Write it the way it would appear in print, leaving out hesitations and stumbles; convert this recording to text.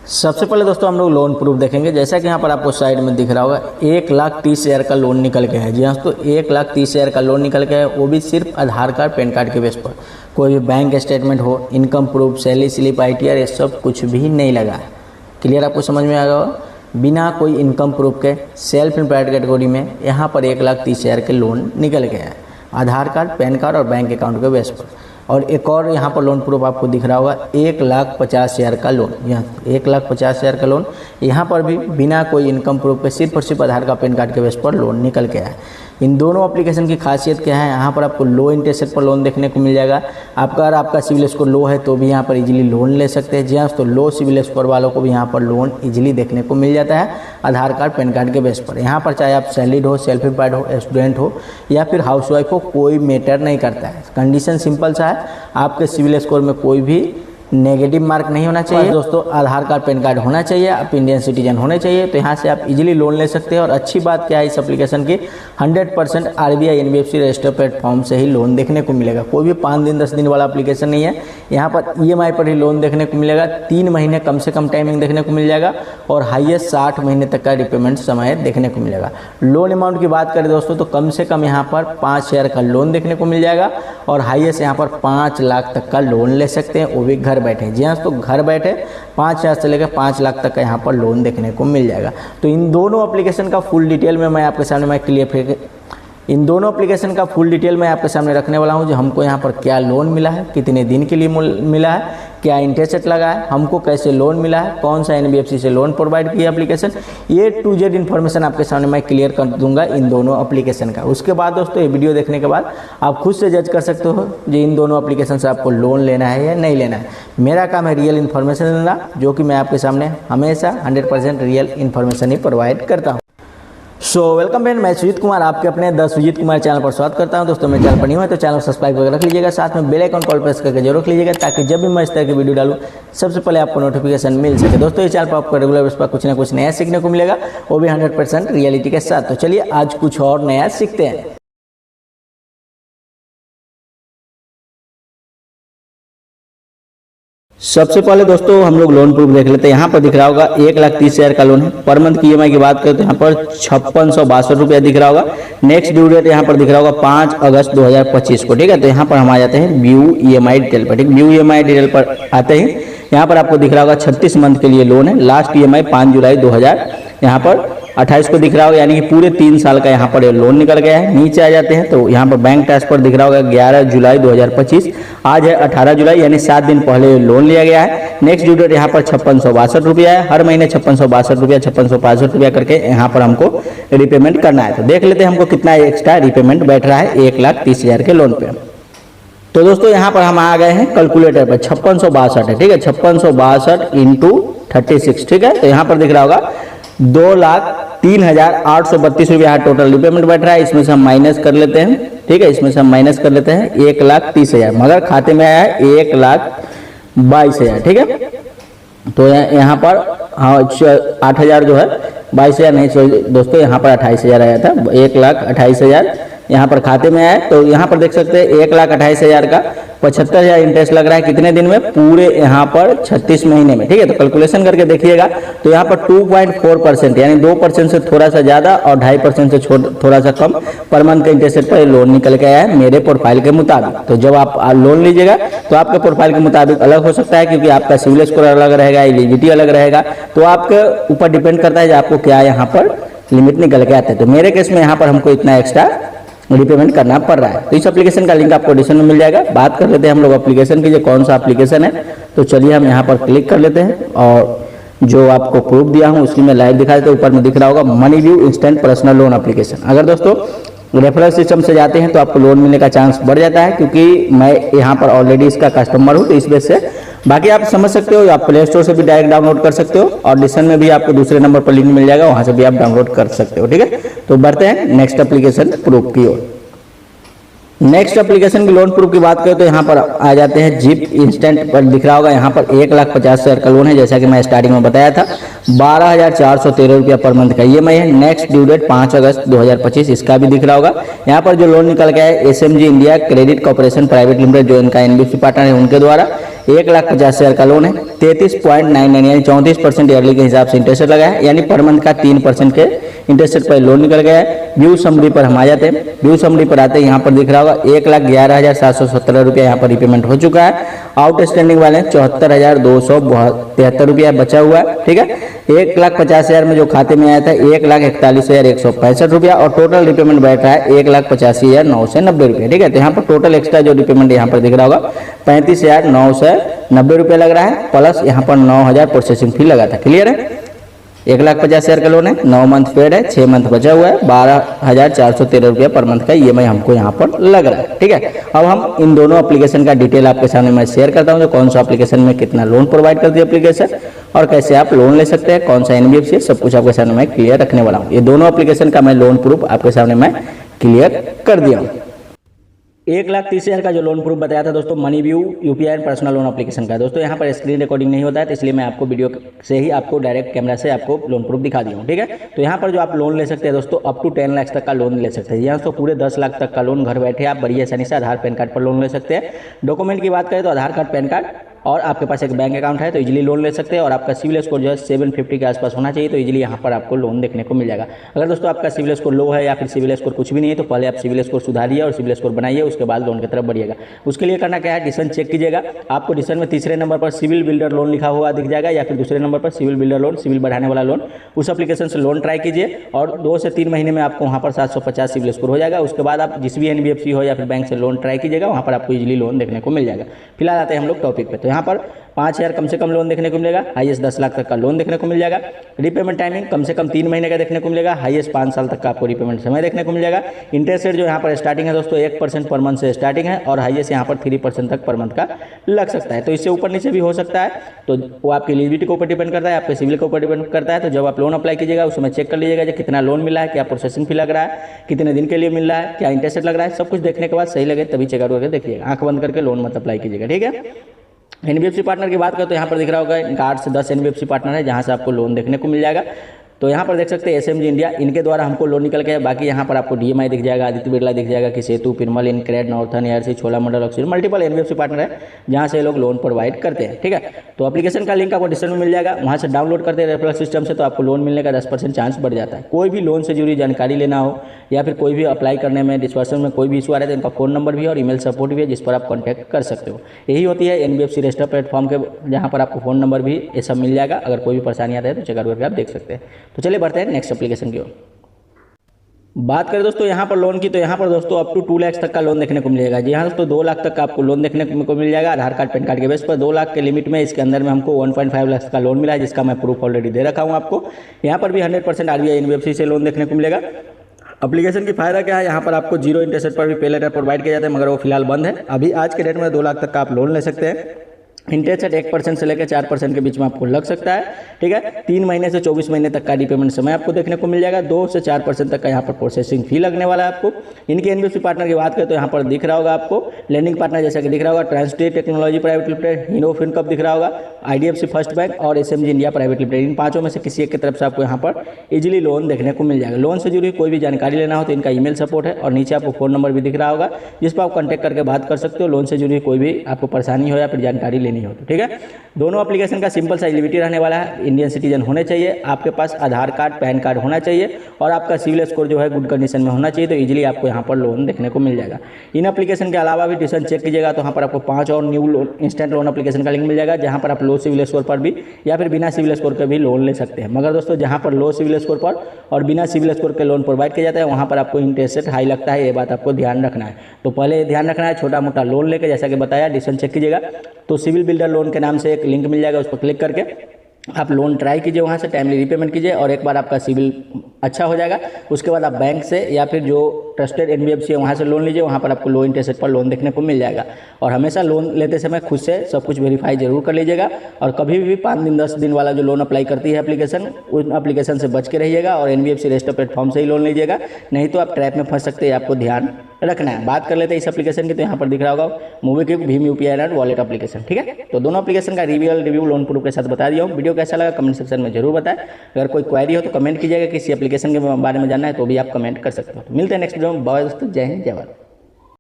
सबसे पहले दोस्तों हम लोग लोन प्रूफ देखेंगे। जैसा कि यहाँ पर आपको साइड में दिख रहा होगा 1,30,000 का लोन निकल के है। जी हाँ दोस्तों, 1,30,000 का लोन निकल के है, वो भी सिर्फ आधार कार्ड पैन कार्ड के बेस पर। कोई भी बैंक स्टेटमेंट हो, income proof, salary slip, ITR, ये सब कुछ भी नहीं लगा है। क्लियर आपको समझ में आ गया। बिना कोई इनकम प्रूफ के सेल्फ एम्प्लॉयड कैटेगरी में यहाँ पर 1,30,000 के लोन निकल के है, आधार कार्ड, पैन कार्ड और बैंक अकाउंट के बेस पर। और एक और यहाँ पर लोन प्रूफ आपको दिख रहा होगा 1,50,000 का लोन। यहाँ 1,50,000 का लोन यहाँ पर भी बिना कोई इनकम प्रूफ के सिर्फ और सिर्फ आधार कार्ड, पैन कार्ड के बेस पर लोन निकल के है। इन दोनों एप्लीकेशन की खासियत क्या है, यहाँ पर आपको लो इंटरेस्ट रेट पर लोन देखने को मिल जाएगा। आपका सिविल स्कोर लो है तो भी यहाँ पर इजीली लोन ले सकते हैं। जी हाँ, तो लो सिविल स्कोर वालों को भी यहाँ पर लोन इजीली देखने को मिल जाता है आधार कार्ड, पैन कार्ड के बेस पर। यहाँ पर चाहे आप सैलरीड हो, सेल्फ एम्प्लॉयड हो, स्टूडेंट हो या फिर हाउसवाइफ हो, कोई मैटर नहीं करता है। कंडीशन सिंपल सा है, आपके सिविल स्कोर में कोई भी नेगेटिव मार्क नहीं होना चाहिए दोस्तों, आधार कार्ड, पैन कार्ड होना चाहिए, आप इंडियन सिटीजन होने चाहिए। तो यहाँ से आप इजीली लोन ले सकते हैं। और अच्छी बात क्या है इस एप्लीकेशन की, 100% RBI NBFC रजिस्टर प्लेटफॉर्म से ही लोन देखने को मिलेगा। कोई भी 5 दिन 10 दिन वाला एप्लीकेशन नहीं है। यहाँ पर EMI पर ही लोन देखने को मिलेगा। 3 महीने कम से कम टाइमिंग देखने को मिल जाएगा और हाईएस्ट 60 महीने तक का रिपेमेंट समय देखने को मिलेगा। लोन अमाउंट की बात करें दोस्तों तो कम से कम यहाँ पर 5,000 का लोन देखने को मिल जाएगा और हाईएस्ट यहाँ पर 5 लाख तक का लोन ले सकते हैं, वो भी घर बैठे। जी हाँ, तो घर बैठे 5,000 से लेकर 5 लाख तक का यहाँ पर लोन देखने को मिल जाएगा। तो इन दोनों एप्लीकेशन का फुल डिटेल में मैं आपके सामने इन दोनों एप्लीकेशन का फुल डिटेल मैं आपके सामने रखने वाला हूं। जो हमको यहाँ पर क्या लोन मिला है, कितने दिन के लिए मिला है, क्या इंटरेस्ट रेट लगा है, हमको कैसे लोन मिला है, कौन सा NBFC से लोन प्रोवाइड किया एप्लीकेशन, ये to Z इन्फॉर्मेशन आपके सामने मैं क्लियर कर दूंगा इन दोनों एप्लीकेशन का। उसके बाद दोस्तों ये वीडियो देखने के बाद आप खुद से जज कर सकते हो जो इन दोनों एप्लीकेशन से आपको लोन लेना है या नहीं लेना है। मेरा काम है रियल इन्फॉर्मेशन देना, जो कि मैं आपके सामने हमेशा 100% रियल इन्फॉर्मेशन ही प्रोवाइड करता हूँ। वेलकम फ्रेंड, मैं सुजीत कुमार आपके अपने द सुजीत कुमार चैनल पर स्वागत करता हूं। दोस्तों मेरे चैनल पर नहीं हुआ तो चैनल सब्सक्राइब करके रख लीजिएगा, साथ में बेल आइकन कॉल प्रेस करके जरूर रख लीजिएगा ताकि जब भी मैं इस तरह की वीडियो डालूं सबसे पहले आपको नोटिफिकेशन मिल सके। दोस्तों इस चैनल पर आपको रेगुलर बेस पर कुछ ना कुछ नया सीखने को मिलेगा, वो भी 100% रियलिटी के साथ। तो चलिए आज कुछ और नया सीखते हैं। सबसे पहले दोस्तों हम लोग लोन प्रूफ देख लेते हैं। यहाँ पर दिख रहा होगा 1,30,000 का लोन है। पर मंथ की EMI की बात करें तो यहाँ पर 5662 रुपया दिख रहा होगा। नेक्स्ट ड्यू डेट यहाँ पर दिख रहा होगा 5 अगस्त 2025 को। ठीक है, तो यहाँ पर हम आ जाते हैं व्यू EMI डिटेल पर। ठीक, व्यू EMI डिटेल पर आते हैं। यहाँ पर आपको दिख रहा होगा 36 मंथ के लिए लोन है। लास्ट EMI 5 जुलाई 2028 को दिख रहा होगा, यानी कि पूरे 3 साल का यहाँ पर लोन निकल गया है। नीचे आ जाते हैं तो यहाँ पर बैंक ट्रांसफर दिख रहा होगा 11 जुलाई 2025। आज है 18 जुलाई, यानी 7 दिन पहले लोन लिया गया है। नेक्स्ट ड्यू डेट यहाँ पर 5662 रुपया है। हर महीने 5662 रुपया, 5665 रुपया करके यहाँ पर हमको रिपेमेंट करना है। तो देख लेते हैं हमको कितना एक्स्ट्रा रिपेमेंट बैठ रहा है 1,30,000 के लोन पे। तो दोस्तों यहाँ पर हम आ गए हैं कैलकुलेटर पर। 5662 है। ठीक है, 5662 इंटू 36। ठीक है, तो यहाँ पर दिख रहा होगा 2,03,832 रुपया टोटल रिपेमेंट बैठ रहा है। इसमें से हम माइनस कर लेते हैं। ठीक है, इसमें से हम माइनस कर लेते हैं 1,30,000, मगर खाते में आया है 1,22,000। ठीक है, तो यहाँ पर 8,000 जो है 22,000 नहीं, सॉरी दोस्तों, यहाँ पर 28,000 आया था। 1,28,000 यहाँ पर खाते में आया। तो यहाँ पर देख सकते हैं 1,28,000 का 75,000 इंटरेस्ट लग रहा है। कितने दिन में? पूरे यहाँ पर 36 महीने में। ठीक है, तो कैलकुलेशन करके देखिएगा तो यहाँ पर 2.4% यानी 2% से थोड़ा सा ज्यादा और 2.5% से थोड़ा सा कम पर मंथ के इंटरेस्ट रेट पर लोन निकल के आया है मेरे प्रोफाइल के मुताबिक। तो जब आप लोन लीजिएगा तो आपके प्रोफाइल के मुताबिक अलग हो सकता है, क्योंकि आपका सिविल स्कोर अलग रहेगा, एलिजिबिलिटी अलग रहेगा। तो आपके ऊपर डिपेंड करता है कि आपको क्या यहाँ पर लिमिट निकल के आते हैं। तो मेरे केस में यहाँ पर हमको इतना एक्स्ट्रा रिपेमेंट करना पड़ रहा है। तो इस एप्लीकेशन का लिंक आपको डिस्क्रिप्शन में मिल जाएगा। बात कर लेते हैं हम लोग एप्लीकेशन की, जो कौन सा एप्लीकेशन है। तो चलिए हम यहाँ पर क्लिक कर लेते हैं और जो आपको प्रूफ दिया हूँ उसकी मैं लाइव दिखा देता हूँ। ऊपर में दिख रहा होगा money view instant personal loan application. अगर दोस्तों रेफरल सिस्टम से जाते हैं तो आपको लोन मिलने का चांस बढ़ जाता है, क्योंकि मैं यहाँ पर ऑलरेडी इसका कस्टमर हूँ। तो इस वजह से बाकी आप समझ सकते हो, आप प्ले स्टोर से भी डायरेक्ट डाउनलोड कर सकते हो और डिस्क्रिप्शन में भी आपको दूसरे नंबर पर लिंक मिल जाएगा, वहाँ से भी आप डाउनलोड कर सकते हो। ठीक है, तो बढ़ते हैं नेक्स्ट एप्लीकेशन प्रूफ की ओर। नेक्स्ट एप्लीकेशन की लोन प्रूफ की बात करें तो यहाँ पर आ जाते हैं जिप इंस्टेंट पर दिख रहा होगा। यहाँ पर 1,50,000 का लोन है, जैसा कि मैं स्टार्टिंग में बताया था। 12,413 रुपया पर मंथ का EMI है। नेक्स्ट ड्यू डेट 5 अगस्त 2025, इसका भी दिख रहा होगा। यहाँ पर जो लोन निकल गया है SMG India credit corporation private limited, जो इनका NBFC पार्टनर है, उनके द्वारा। 1,50,000 का लोन है, 33.99 यानी 34% ईयरली के हिसाब से इंटरेस्ट लगा है, यानी पर मंथ का 3% के इंटरेस्ट पर लोन निकल गया है। व्यू समरी पर हम आ जाते हैं। व्यू समरी पर आते हैं, यहाँ पर दिख रहा होगा 1,11,717 रुपया यहाँ पर रिपेमेंट हो चुका है। आउटस्टैंडिंग वाले 74,273 रुपया बचा हुआ है, ठीक है। 1,50,000 में जो खाते में आया था 1,41,165 रुपया और टोटल रिपेमेंट बैठ रहा है 1,85,990 रुपया, ठीक है। तो यहाँ पर टोटल एक्स्ट्रा जो रिपेमेंट यहाँ पर दिख रहा होगा 35,990 रुपया लग रहा है, प्लस यहाँ पर 9,000 प्रोसेसिंग फी लगा था। क्लियर है। 1,50,000 का लोन है, 9 मंथ पेड है, 6 मंथ बचा हुआ है, 12,413 रुपया पर मंथ का ईएमआई हमको यहाँ पर लग रहा है, ठीक है। अब हम इन दोनों एप्लीकेशन का डिटेल आपके सामने मैं शेयर करता हूँ, जो कौन सा एप्लीकेशन में कितना लोन प्रोवाइड करती है एप्लीकेशन और कैसे आप लोन ले सकते हैं, कौन सा एनबीएफसी है, सब कुछ आपके सामने मैं क्लियर रखने वाला हूँ। ये दोनों एप्लीकेशन का मैं लोन प्रूफ आपके सामने मैं क्लियर कर दिया हूँ। 1,30,000 का जो लोन प्रूफ बताया था दोस्तों, money view UPI personal loan application का। दोस्तों यहाँ पर स्क्रीन रिकॉर्डिंग नहीं होता है, तो इसलिए मैं आपको वीडियो से ही आपको डायरेक्ट कैमरा से आपको लोन प्रूफ दिखा दिया हूँ, ठीक है। तो यहाँ पर जो आप लोन ले सकते हैं दोस्तों, अप टू 10 लाख तक का लोन ले सकते हैं। यहाँ तो पूरे 10 लाख तक का लोन घर बैठे आप बड़ी आसानी से आधार पैन कार्ड पर लोन ले सकते हैं। डॉक्यूमेंट की बात करें तो आधार कार्ड, पैन कार्ड और आपके पास एक बैंक अकाउंट है तो इजीली लोन ले सकते हैं। और आपका सिविल स्कोर जो है 750 के आसपास होना चाहिए, तो इजीली यहाँ पर आपको लोन देखने को मिल जाएगा। अगर दोस्तों आपका सिविल स्कोर लो है या फिर सिविल स्कोर कुछ भी नहीं है, तो पहले आप सिविल स्कोर सुधारिए और सिविल स्कोर बनाइए, उसके बाद लोन की तरफ बढ़िएगा। उसके लिए करना क्या है, डिसीजन चेक कीजिएगा। आपको डिसीजन में तीसरे नंबर पर सिविल बिल्डर लोन लिखा हुआ दिख जाएगा, या फिर दूसरे नंबर पर सिविल बिल्डर लोन, सिविल बढ़ाने वाला लोन, उस एप्लीकेशन से लोन ट्राई कीजिए और 2 से 3 महीने में आपको वहाँ पर 750 सिविल स्कोर हो जाएगा। उसके बाद आप जिस भी एनबीएफसी हो या फिर बैंक से लोन ट्राई कीजिएगा, वहाँ पर आपको इजीली लोन देखने को मिल जाएगा। फिलहाल आते हैं हम लोग टॉपिक पे। तो यहाँ पर 5,000 कम से कम लोन देखने को मिलेगा, हाईएस्ट 10 लाख तक का लोन देखने को मिल जाएगा। रिपेमेंट टाइमिंग कम से कम 3 महीने का देखने को मिलेगा, हाईएस्ट 5 साल तक का आपको रिपेमेंट समय देखने को मिल जाएगा। इंटरेस्ट रेट जो यहाँ पर स्टार्टिंग है दोस्तों 1% पर मंथ से स्टार्टिंग है और हाईएस्ट यहाँ पर 3% तक पर मंथ का लग सकता है। तो इससे ऊपर नीचे भी हो सकता है, तो वो आपकी एलिजिबिलिटी के ऊपर डिपेंड करता है, आपके सिविल के ऊपर डिपेंड करता है। तो जब आप लोन अप्लाई कीजिएगा उसमें चेक कर लीजिएगा कि कितना लोन मिला है, क्या प्रोसेसिंग फी लग रहा है, कितने दिन के लिए मिल रहा है, क्या इंटरेस्ट रेट लग रहा है, सब कुछ देखने के बाद सही लगे तभी चेकआउट करके देखिएगा। आंख बंद करके लोन मत अप्लाई कीजिएगा, ठीक है। एनबीएफसी पार्टनर की बात करें तो यहाँ पर दिख रहा होगा इनका 8 से 10 एनबीएफसी पार्टनर है जहाँ से आपको लोन देखने को मिल जाएगा। तो यहाँ पर देख सकते हैं एसएमजी इंडिया, इनके द्वारा हमको लोन निकल गया। बाकी यहाँ पर आपको डीएमआई दिख जाएगा, आदित्य बिरला दिख जाएगा, कि Setu, Piramal, InCred, Northern, ARC, Cholamandalam, oxygen, multiple NBFC partner है जहाँ से लोग लोन प्रोवाइड करते हैं, ठीक है। तो एप्लीकेशन का लिंक आपको डिस्क्रिप्शन में मिल जाएगा, वहाँ से डाउनलोड करते हैं रेफरल सिस्टम से, तो आपको लोन मिलने का 10% चांस बढ़ जाता है। कोई भी लोन से जुड़ी जानकारी लेना हो या फिर कोई भी अप्लाई करने में, डिस्पर्सन में कोई भी इशू आ रहा है, तो इनका फ़ोन नंबर भी है और ईमेल सपोर्ट भी है जिस पर आप कॉन्टैक्ट कर सकते हो। यही होती है एनबीएफसी रजिस्टर प्लेटफॉर्म के, जहाँ पर आपको फ़ोन नंबर भी ये सब मिल जाएगा। अगर कोई भी परेशानी आता है तो चेकआउट करके आप देख सकते हैं। तो चलिए बढ़ते हैं नेक्स्ट एप्लीकेशन की ओर। बात करें दोस्तों यहाँ पर लोन की, तो यहाँ पर दोस्तों अप टू 2 लाख तक का लोन देखने को मिलेगा। जी हाँ दोस्तों, 2 लाख तक का आपको लोन देखने को मिल जाएगा आधार कार्ड, पैन कार्ड के बेस पर। 2 लाख के लिमिट में इसके अंदर में हमको 1.5 लाख का लोन मिला है, जिसका मैं प्रूफ ऑलरेडी दे रखा हूँ आपको। यहाँ पर भी 100% आरबीआई एनबीएफसी से लोन देखने को मिलेगा। एप्लीकेशन की फायदा क्या है, यहाँ पर आपको 0 इंटरेस्ट रेट पर भी पे लेटर प्रोवाइड किया जाता है, मगर वो फिलहाल बंद है। अभी आज के डेट में 2 लाख तक का आप लोन ले सकते हैं। इंटरेस्ट रेट 1% से लेकर 4% के बीच में आपको लग सकता है, ठीक है। 3 महीने से 24 महीने तक का रिपेमेंट समय आपको देखने को मिल जाएगा। 2 से 4% तक का यहाँ पर प्रोसेसिंग फी लगने वाला है आपको। इनके एनबीएफसी पार्टनर की बात करें तो यहाँ पर दिख रहा होगा आपको लैंडिंग पार्टनर जैसा कि दिख रहा होगा, ट्रांसटेट technology private limited, Hero FinCorp दिख रहा होगा, आईडीएफसी फर्स्ट बैंक और एसएमजी इंडिया प्राइवेट लिमिटेड। इन पांचों में से किसी एक की तरफ से आपको यहाँ पर इजीली लोन देखने को मिल जाएगा। लोन से जुड़ी कोई भी जानकारी लेना हो तो इनका ईमेल सपोर्ट है और नीचे आपको फ़ोन नंबर भी दिख रहा होगा जिस पर आप कॉन्टैक्ट करके बात कर सकते हो। लोन से जुड़ी कोई भी आपको परेशानी हो या फिर जानकारी लेनी हो तो, ठीक है। दोनों एप्लीकेशन का सिंपल सा एलिजिबिलिटी रहने वाला है, इंडियन सिटीजन होने चाहिए, आपके पास आधार कार्ड, पैन कार्ड होना चाहिए और आपका सिविल स्कोर जो है गुड कंडीशन में होना चाहिए, तो इजीली आपको यहाँ पर लोन देखने को मिल जाएगा। इन एप्लीकेशन के अलावा भी डिसीजन चेक कीजिएगा तो यहाँ पर आपको 5 और न्यू इंस्टेंट लोन एप्लीकेशन का लिंक मिल जाएगा, जहाँ पर आप लो सिविल स्कोर पर भी या फिर बिना सिविल स्कोर के भी लोन ले सकते हैं। मगर दोस्तों जहाँ पर लो सिविल स्कोर पर और बिना सिविल स्कोर के लोन प्रोवाइड किया जाता है वहाँ पर आपको इंटरेस्ट रेट हाई लगता है, ये बात आपको ध्यान रखना है। तो पहले ध्यान रखना है, छोटा मोटा लोन लेके जैसा कि बताया डिसीजन चेक कीजिएगा। तो सिविल बिल्डर लोन के नाम से एक लिंक मिल जाएगा, उस पर क्लिक करके आप लोन ट्राई कीजिए, वहाँ से टाइमली रीपेमेंट कीजिए और एक बार आपका सिविल अच्छा हो जाएगा उसके बाद आप बैंक से या फिर जो ट्रस्टेड एनबीएफसी है वहाँ से लोन लीजिए, वहाँ पर आपको लो इंटरेस्ट रेट पर लोन देखने को मिल जाएगा। और हमेशा लोन लेते समय खुद से सब कुछ वेरीफाई जरूर कर लीजिएगा और कभी भी 5 दिन 10 दिन वाला जो लोन अप्लाई करती है एप्लीकेशन, उन एप्लीकेशन से बच के रहिएगा और एनबीएफसी रजिस्टर प्लेटफॉर्म से ही लोन लीजिएगा, नहीं तो आप ट्रैप में फंस सकते हैं, आपको ध्यान रखना है। बात कर लेते हैं इस एप्लीकेशन की, तो यहाँ पर दिख रहा होगा MobiKwik, Bhim UPI and wallet application, ठीक है। तो दोनों एप्लीकेशन का रिव्यू लोन प्रूफ के साथ बता दिया हूँ। वीडियो कैसा लगा कमेंट सेक्शन में जरूर बताएं। अगर कोई क्वेरी हो तो कमेंट कीजिएगा, किसी एप्लीकेशन के बारे में जानना है तो भी आप कमेंट कर सकते हो। तो मिलते हैं नेक्स्ट वीडियो में। बाय दोस्तों, जय हिंद, जय भारत।